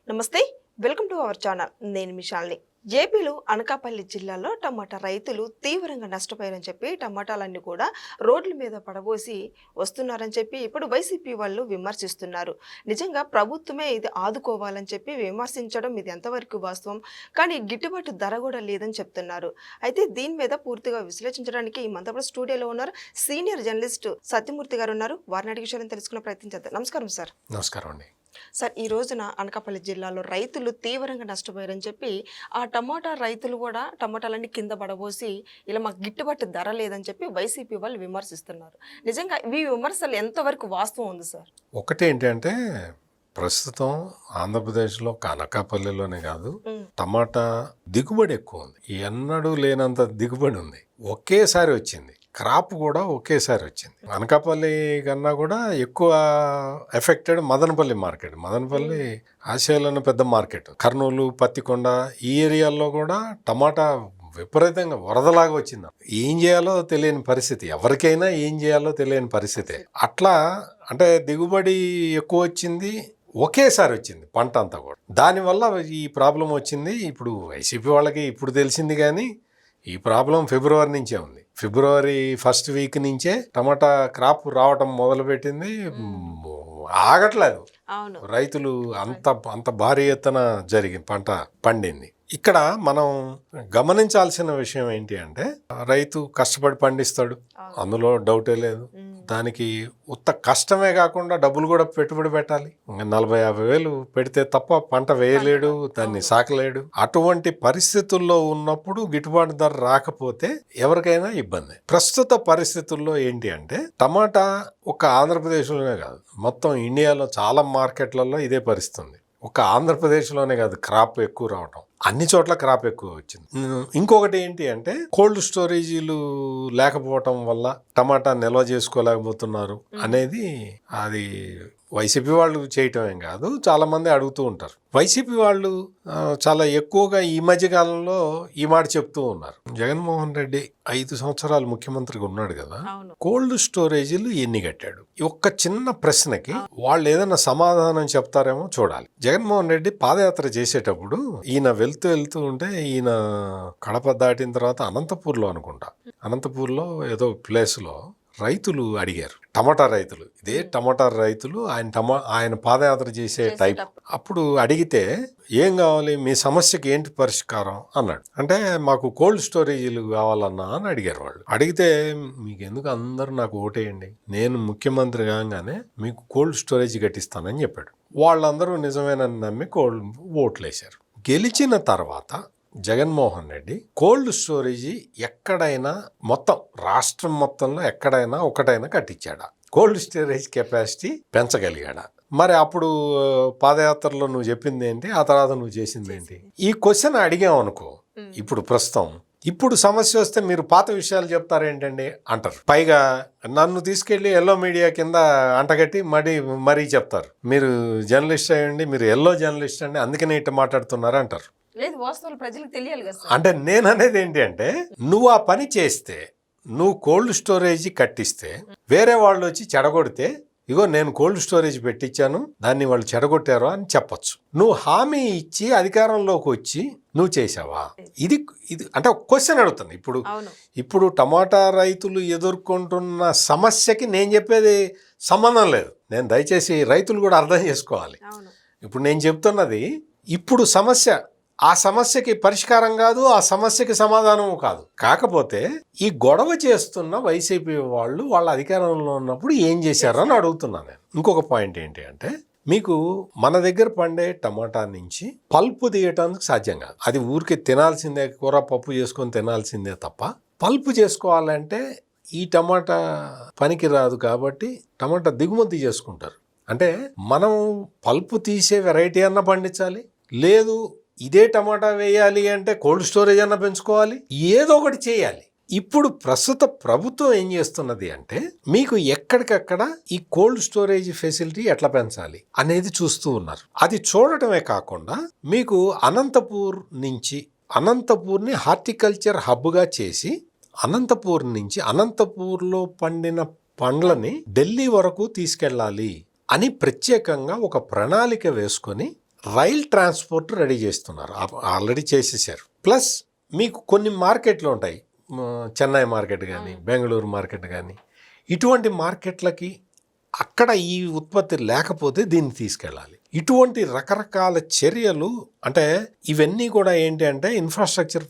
నమస్తే, welcome to our channel. నేను మిషాల్ని. ఏపీలో అనకాపల్లి జిల్లాలో టమాటా రైతులు తీవ్రంగా నష్టపోయారని చెప్పి టమాటాలన్నీ కూడా రోడ్ల మీద పడబోసి వస్తున్నారని చెప్పి ఇప్పుడు వైసీపీ వాళ్ళు విమర్శిస్తున్నారు. నిజంగా ప్రభుత్వమే ఇది ఆదుకోవాలని చెప్పి విమర్శించడం ఇది ఎంతవరకు వాస్తవం? కానీ గిట్టుబాటు ధర కూడా లేదని చెప్తున్నారు. అయితే దీని మీద పూర్తిగా విశ్లేషించడానికి ఈ మంతపడ స్టూడియోలో ఉన్నారు సీనియర్ జర్నలిస్ట్ సత్యమూర్తి గారు ఉన్నారు. వారిని అడిగి విషయాలను తెలుసుకునే ప్రయత్నం చేద్దాం. నమస్కారం సార్. నమస్కారం అండి. సార్, ఈ రోజున అనకాపల్లి జిల్లాలో రైతులు తీవ్రంగా నష్టపోయారని చెప్పి ఆ టమాటా రైతులు కూడా టమాటాలన్నీ కింద పడబోసి ఇలా మాకు గిట్టుబాటు ధర లేదని చెప్పి వైసీపీ వాళ్ళు విమర్శిస్తున్నారు. నిజంగా ఈ విమర్శలు ఎంతవరకు వాస్తవం ఉంది సార్? ఒకటి ఏంటంటే ప్రస్తుతం ఆంధ్రప్రదేశ్లో అనకాపల్లిలోనే కాదు, టమాటా దిగుబడి ఎక్కువ ఉంది. ఎన్నడూ లేనంత దిగుబడి ఉంది. ఒకేసారి వచ్చింది. క్రాప్ కూడా ఒకేసారి వచ్చింది. అనకాపల్లి కన్నా కూడా ఎక్కువ ఎఫెక్టెడ్ మదనపల్లి మార్కెట్. మదనపల్లి ఆసియాలోనే పెద్ద మార్కెట్. కర్నూలు, పత్తికొండ ఈ ఏరియాల్లో కూడా టమాటా విపరీతంగా వరదలాగా వచ్చింది. ఏం చేయాలో తెలియని పరిస్థితి, ఎవరికైనా ఏం చేయాలో తెలియని పరిస్థితి. అట్లా అంటే దిగుబడి ఎక్కువ వచ్చింది, ఒకేసారి వచ్చింది పంట అంతా కూడా. దానివల్ల ఈ ప్రాబ్లం వచ్చింది. ఇప్పుడు వైసీపీ వాళ్ళకి ఇప్పుడు తెలిసింది, కానీ ఈ ప్రాబ్లం ఫిబ్రవరి నుంచే ఉంది. ఫిబ్రవరి ఫస్ట్ వీక్ నుంచే టమాటా క్రాప్ రావటం మొదలుపెట్టింది. ఆగట్లేదు. రైతులు అంత భారీ ఎత్తున జరిగింది, పంట పండింది. ఇక్కడ మనం గమనించాల్సిన విషయం ఏంటి అంటే, రైతు కష్టపడి పండిస్తాడు, అందులో డౌటే లేదు. దానికి ఉత్త కష్టమే కాకుండా డబ్బులు కూడా పెట్టుబడి పెట్టాలి. 40-50 వేలు పెడితే తప్ప పంట వేయలేడు, దాన్ని సాకలేడు. అటువంటి పరిస్థితుల్లో ఉన్నప్పుడు గిట్టుబాటు ధర రాకపోతే ఎవరికైనా ఇబ్బంది. ప్రస్తుత పరిస్థితుల్లో ఏంటి అంటే, టమాటా ఒక ఆంధ్రప్రదేశ్లోనే కాదు, మొత్తం ఇండియాలో చాలా మార్కెట్లలో ఇదే పరిస్థితి ఉంది. ఒక ఆంధ్రప్రదేశ్లోనే కాదు, క్రాప్ ఎక్కువ రావటం, అన్ని చోట్ల క్రాప్ ఎక్కువ వచ్చింది. ఇంకొకటి ఏంటి అంటే, కోల్డ్ స్టోరేజీలు లేకపోవటం వల్ల టమాటా నిల్వ చేసుకోలేకపోతున్నారు అనేది. అది వైసీపీ వాళ్ళు చేయటమేం కాదు, చాలా మంది అడుగుతూ ఉంటారు. వైసీపీ వాళ్ళు చాలా ఎక్కువగా ఈ మధ్య కాలంలో ఈ మాట చెప్తూ ఉన్నారు. జగన్మోహన్ రెడ్డి 5 సంవత్సరాలు ముఖ్యమంత్రిగా ఉన్నాడు కదా, కోల్డ్ స్టోరేజీలు ఎన్ని కట్టాడు? ఒక్క చిన్న ప్రశ్నకి వాళ్ళు ఏదైనా సమాధానం చెప్తారేమో చూడాలి. జగన్మోహన్ రెడ్డి పాదయాత్ర చేసేటప్పుడు ఈయన వెళ్తూ ఉంటే, ఈయన కడప దాటిన తర్వాత అనంతపూర్లో అనుకుంటా, అనంతపూర్లో ఏదో ప్లేస్లో రైతులు అడిగారు, టమాటా రైతులు, ఇదే టమాటా రైతులు, ఆయన పాదయాత్ర చేసే టైప్. అప్పుడు అడిగితే, ఏం కావాలి, మీ సమస్యకి ఏంటి పరిష్కారం అన్నాడు. అంటే మాకు కోల్డ్ స్టోరేజీలు కావాలన్నా అని అడిగారు వాళ్ళు. అడిగితే, మీకు ఎందుకు అందరూ నాకు ఓటేయండి, నేను ముఖ్యమంత్రి కాగానే మీకు కోల్డ్ స్టోరేజ్ కట్టిస్తానని చెప్పాడు. వాళ్ళందరూ నిజమేనని నమ్మి ఓట్లు వేశారు. గెలిచిన తర్వాత జగన్మోహన్ రెడ్డి కోల్డ్ స్టోరేజీ ఎక్కడైనా, మొత్తం రాష్ట్రం మొత్తంలో ఎక్కడైనా ఒకటైనా కట్టించాడా? కోల్డ్ స్టోరేజ్ కెపాసిటీ పెంచగలిగాడా? మరి అప్పుడు పాదయాత్రలో నువ్వు చెప్పింది ఏంటి, ఆ తర్వాత నువ్వు చేసింది ఏంటి? ఈ క్వశ్చన్ అడిగామనుకో, ఇప్పుడు సమస్య వస్తే మీరు పాత విషయాలు చెప్తారేంటండి అంటారు. పైగా నన్ను తీసుకెళ్లి ఎల్లో మీడియా కింద అంటగట్టి మరీ చెప్తారు, మీరు జర్నలిస్ట్ అయ్యండి, మీరు ఎల్లో జర్నలిస్ట్ అండి, అందుకనే ఇట్లా మాట్లాడుతున్నారు అంటారు. లేదు, వాస్తవాలు ప్రజలకు తెలియాలి కదా. అంటే నేను అనేది ఏంటి అంటే, నువ్వు ఆ పని చేస్తే, నువ్వు కోల్డ్ స్టోరేజ్ కట్టిస్తే, వేరే వాళ్ళు వచ్చి చెడగొడితే, ఇగో నేను కోల్డ్ స్టోరేజ్ పెట్టించాను, దాన్ని వాళ్ళు చెడగొట్టారు అని చెప్పొచ్చు. నువ్వు హామీ ఇచ్చి అధికారంలోకి వచ్చి నువ్వు చేసావా? ఇది అంటే ఒక క్వశ్చన్ అడుగుతుంది. ఇప్పుడు టమాటా రైతులు ఎదుర్కొంటున్న సమస్యకి నేను చెప్పేది సంబంధం లేదు. నేను దయచేసి రైతులు కూడా అర్థం చేసుకోవాలి. ఇప్పుడు నేను చెప్తున్నది ఇప్పుడు సమస్య, ఆ సమస్యకి పరిష్కారం కాదు, ఆ సమస్యకి సమాధానం కాదు. కాకపోతే ఈ గొడవ చేస్తున్న వైసీపీ వాళ్ళు వాళ్ళ అధికారంలో ఉన్నప్పుడు ఏం చేశారని అడుగుతున్నాను నేను. ఇంకొక పాయింట్ ఏంటి అంటే, మీకు మన దగ్గర పండే టమాటా నుంచి పల్పు తీయటానికి సాధ్యం కాదు. అది ఊరికి తినాల్సిందే, కూర పప్పు చేసుకొని తినాల్సిందే తప్ప పల్పు చేసుకోవాలంటే ఈ టమాటా పనికి రాదు. కాబట్టి టమాటా దిగుమతి చేసుకుంటారు. అంటే మనం పల్పు తీసే వెరైటీ అన్న పండించాలి, లేదు ఇదే టమాటా వేయాలి అంటే కోల్డ్ స్టోరేజ్ అన్న పెంచుకోవాలి, ఏదో ఒకటి చేయాలి. ఇప్పుడు ప్రస్తుత ప్రభుత్వం ఏం చేస్తున్నది అంటే, మీకు ఎక్కడికక్కడ ఈ కోల్డ్ స్టోరేజ్ ఫెసిలిటీ ఎట్లా పెంచాలి అనేది చూస్తూ ఉన్నారు. అది చూడటమే కాకుండా మీకు అనంతపూర్ని హార్టికల్చర్ హబ్గా చేసి, అనంతపూర్ నుంచి అనంతపూర్లో పండిన పండ్లని ఢిల్లీ వరకు తీసుకెళ్ళాలి అని ప్రత్యేకంగా ఒక ప్రణాళిక వేసుకొని రైల్ ట్రాన్స్పోర్ట్ రెడీ చేస్తున్నారు, ఆల్రెడీ చేసేసారు. ప్లస్ మీకు కొన్ని మార్కెట్లు ఉంటాయి, చెన్నై మార్కెట్ కానీ బెంగళూరు మార్కెట్ కానీ, ఇటువంటి మార్కెట్లకి అక్కడ ఈ ఉత్పత్తి లేకపోతే దీన్ని తీసుకెళ్ళాలి. ఇటువంటి రకరకాల చర్యలు, అంటే ఇవన్నీ కూడా ఏంటి అంటే ఇన్ఫ్రాస్ట్రక్చర్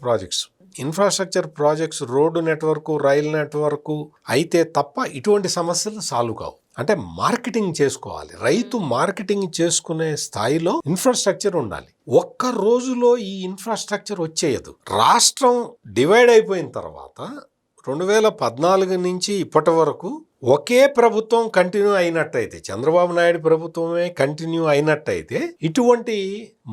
ప్రాజెక్ట్స్ రోడ్డు నెట్వర్క్, రైలు నెట్వర్క్ అయితే తప్ప ఇటువంటి సమస్యలు సాల్వ్ కావు. అంటే మార్కెటింగ్ చేసుకోవాలి. రైతు మార్కెటింగ్ చేసుకునే స్థాయిలో ఇన్ఫ్రాస్ట్రక్చర్ ఉండాలి. ఒక్క రోజులో ఈ ఇన్ఫ్రాస్ట్రక్చర్ వచ్చేయదు. రాష్ట్రం డివైడ్ అయిపోయిన తర్వాత 2014 నుంచి ఇప్పటి వరకు ఒకే ప్రభుత్వం కంటిన్యూ అయినట్టయితే, చంద్రబాబు నాయుడు ప్రభుత్వమే కంటిన్యూ అయినట్టయితే, ఇటువంటి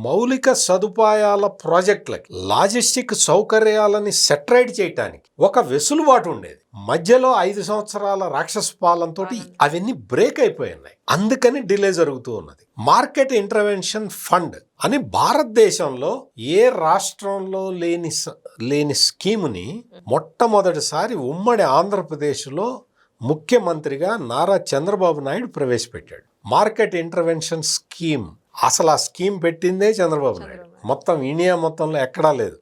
మౌలిక సదుపాయాల ప్రాజెక్టులకి, లాజిస్టిక్ సౌకర్యాలని సెటరైట్ చేయటానికి ఒక వెసులుబాటు ఉండేది. మధ్యలో 5 సంవత్సరాల రాక్షస పాలనతో అవన్నీ బ్రేక్ అయిపోయినాయి. అందుకని డిలే జరుగుతూ ఉన్నది. మార్కెట్ ఇంటర్వెన్షన్ ఫండ్ అని భారతదేశంలో ఏ రాష్ట్రంలో లేని స్కీముని మొట్టమొదటిసారి ఉమ్మడి ఆంధ్రప్రదేశ్లో ముఖ్యమంత్రిగా నారా చంద్రబాబు నాయుడు ప్రవేశపెట్టాడు. Market intervention scheme. అసలు ఆ స్కీమ్ పెట్టిందే చంద్రబాబు నాయుడు. మొత్తం ఇండియా మొత్తంలో ఎక్కడా లేదు.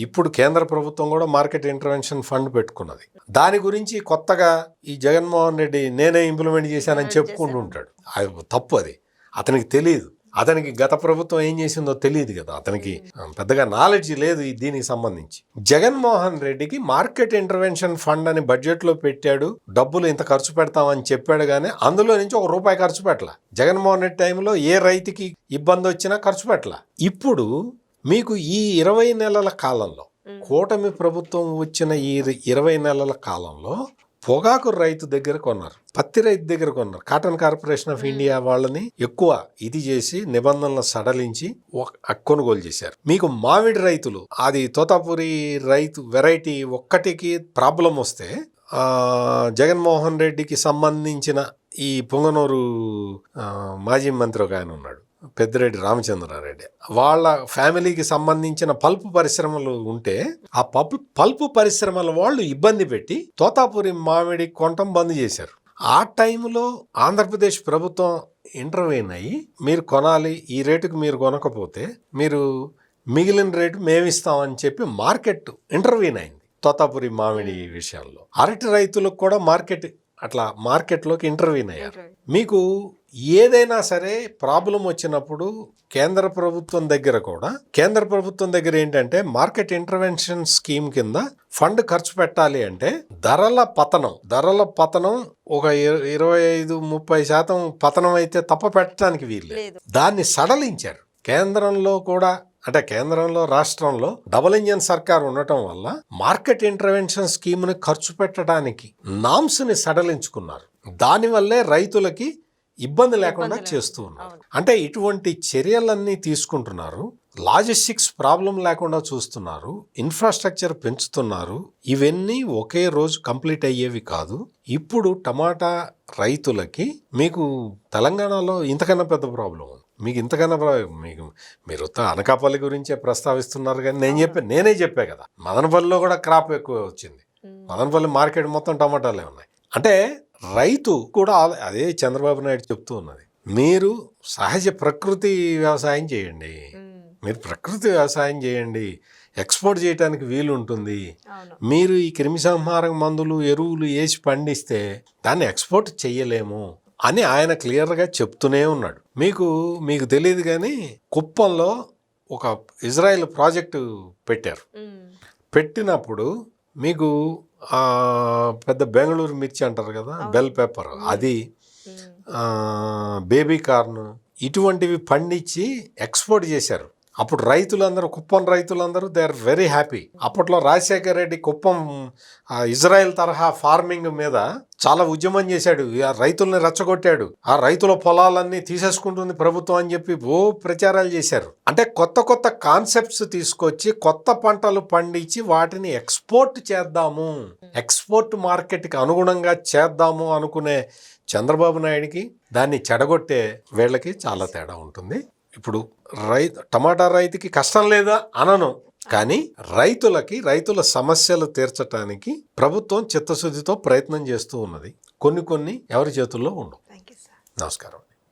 ఇప్పుడు కేంద్ర ప్రభుత్వం కూడా మార్కెట్ ఇంటర్వెన్షన్ ఫండ్ పెట్టుకున్నది. దాని గురించి కొత్తగా ఈ జగన్మోహన్ రెడ్డి నేనే ఇంప్లిమెంట్ చేశానని చెప్పుకుంటూ ఉంటాడు. అది తప్పు. అది అతనికి తెలియదు. అతనికి గత ప్రభుత్వం ఏం చేసిందో తెలియదు కదా, అతనికి పెద్దగా నాలెడ్జ్ లేదు దీనికి సంబంధించి. జగన్మోహన్ రెడ్డికి మార్కెట్ ఇంటర్వెన్షన్ ఫండ్ అని బడ్జెట్లో పెట్టాడు, డబ్బులు ఇంత ఖర్చు పెడతామని చెప్పాడు, కానీ అందులో నుంచి ₹1 ఖర్చు పెట్టాల. జగన్మోహన్ రెడ్డి టైంలో ఏ రైతుకి ఇబ్బంది వచ్చినా ఖర్చు పెట్టాల. ఇప్పుడు మీకు ఈ 20 నెలల కాలంలో, కూటమి ప్రభుత్వం వచ్చిన ఈ 20 నెలల కాలంలో పొగాకు రైతు దగ్గర కొన్నారు, పత్తి రైతు దగ్గర కొన్నారు. కాటన్ కార్పొరేషన్ ఆఫ్ ఇండియా వాళ్ళని ఎక్కువ ఇది చేసి నిబంధనలు సడలించి కొనుగోలు చేశారు. మీకు మామిడి రైతులు, అది తోతాపురి రైతు వెరైటీ ఒక్కటికి ప్రాబ్లం వస్తే జగన్మోహన్ రెడ్డికి సంబంధించిన ఈ పొంగనూరు మాజీ మంత్రి ఒక ఆయన ఉన్నాడు, పెద్దిరెడ్డి రామచంద్రారెడ్డి, వాళ్ళ ఫ్యామిలీకి సంబంధించిన పల్పు పరిశ్రమలు ఉంటే ఆ పల్పు పరిశ్రమల వాళ్ళు ఇబ్బంది పెట్టి తోతాపురి మామిడి కొనటం బంద్ చేశారు. ఆ టైంలో ఆంధ్రప్రదేశ్ ప్రభుత్వం ఇంటర్వ్యూన్ అయ్యి, మీరు కొనాలి, ఈ రేటుకు మీరు కొనకపోతే మీరు మిగిలిన రేటు మేమిస్తామని చెప్పి మార్కెట్ ఇంటర్వ్యూన్ అయింది తోతాపురి మామిడి విషయంలో. అరటి రైతులకు కూడా మార్కెట్లోకి ఇంటర్వ్యూన్ అయ్యారు. మీకు ఏదైనా సరే ప్రాబ్లం వచ్చినప్పుడు కేంద్ర ప్రభుత్వం దగ్గర ఏంటంటే మార్కెట్ ఇంటర్వెన్షన్ స్కీమ్ కింద ఫండ్ ఖర్చు పెట్టాలి అంటే ధరల పతనం ఒక 25-30% పతనం అయితే తప్ప పెట్టడానికి వీల్లేదు. దాన్ని సడలించారు. కేంద్రంలో రాష్ట్రంలో డబుల్ ఇంజన్ సర్కార్ ఉండటం వల్ల మార్కెట్ ఇంటర్వెన్షన్ స్కీమ్ ని ఖర్చు పెట్టడానికి నామ్స్ ని సడలించుకున్నారు. దానివల్లే రైతులకి ఇబ్బంది లేకుండా చేస్తూ ఉన్నారు. అంటే ఇటువంటి చర్యలన్నీ తీసుకుంటున్నారు. లాజిస్టిక్స్ ప్రాబ్లం లేకుండా చూస్తున్నారు, ఇన్ఫ్రాస్ట్రక్చర్ పెంచుతున్నారు. ఇవన్నీ ఒకే రోజు కంప్లీట్ అయ్యేవి కాదు. ఇప్పుడు టమాటా రైతులకి మీకు తెలంగాణలో ఇంతకన్నా పెద్ద ప్రాబ్లం ఉంది. మీరు అనకాపల్లి గురించే ప్రస్తావిస్తున్నారు, కానీ నేనే చెప్పా కదా, మదనపల్లిలో కూడా క్రాప్ ఎక్కువ వచ్చింది. మదనపల్లి మార్కెట్ మొత్తం టమాటాలే ఉన్నాయి. అంటే రైతు కూడా అదే చంద్రబాబు నాయుడు చెప్తూ ఉన్నది, మీరు సహజ ప్రకృతి వ్యవసాయం చేయండి, ఎక్స్పోర్ట్ చేయడానికి వీలు ఉంటుంది. మీరు ఈ క్రిమి సంహారక మందులు, ఎరువులు వేసి పండిస్తే దాన్ని ఎక్స్పోర్ట్ చెయ్యలేము అని ఆయన క్లియర్గా చెప్తూనే ఉన్నాడు. మీకు తెలియదు కానీ కుప్పంలో ఒక ఇజ్రాయెల్ ప్రాజెక్టు పెట్టినప్పుడు మీకు పెద్ద బెంగళూరు మిర్చి అంటారు కదా, బెల్ పెప్పర్, అది బేబీ కార్న్, ఇటువంటివి పండించి ఎక్స్పోర్ట్ చేశారు. అప్పుడు కుప్పం రైతులందరూ దే ఆర్ వెరీ హ్యాపీ. అప్పట్లో రాజశేఖర రెడ్డి కుప్పం ఇజ్రాయెల్ తరహా ఫార్మింగ్ మీద చాలా ఉద్యమం చేశాడు, ఆ రైతుల్ని రెచ్చగొట్టాడు. ఆ రైతుల పొలాలన్నీ తీసేసుకుంటుంది ప్రభుత్వం అని చెప్పి ప్రచారాలు చేశారు. అంటే కొత్త కాన్సెప్ట్స్ తీసుకొచ్చి కొత్త పంటలు పండించి వాటిని ఎక్స్పోర్ట్ చేద్దాము, ఎక్స్పోర్ట్ మార్కెట్కి అనుగుణంగా చేద్దాము అనుకునే చంద్రబాబు నాయుడికి దాన్ని చెడగొట్టే వీళ్ళకి చాలా తేడా ఉంటుంది. ఇప్పుడు టమాటా రైతుకి కష్టం లేదా అనను, కానీ రైతుల సమస్యలు తీర్చడానికి ప్రభుత్వం చిత్తశుద్ధితో ప్రయత్నం చేస్తూ ఉన్నది. కొన్ని ఎవరి చేతుల్లో ఉండవు. Thank you sir. నమస్కారం.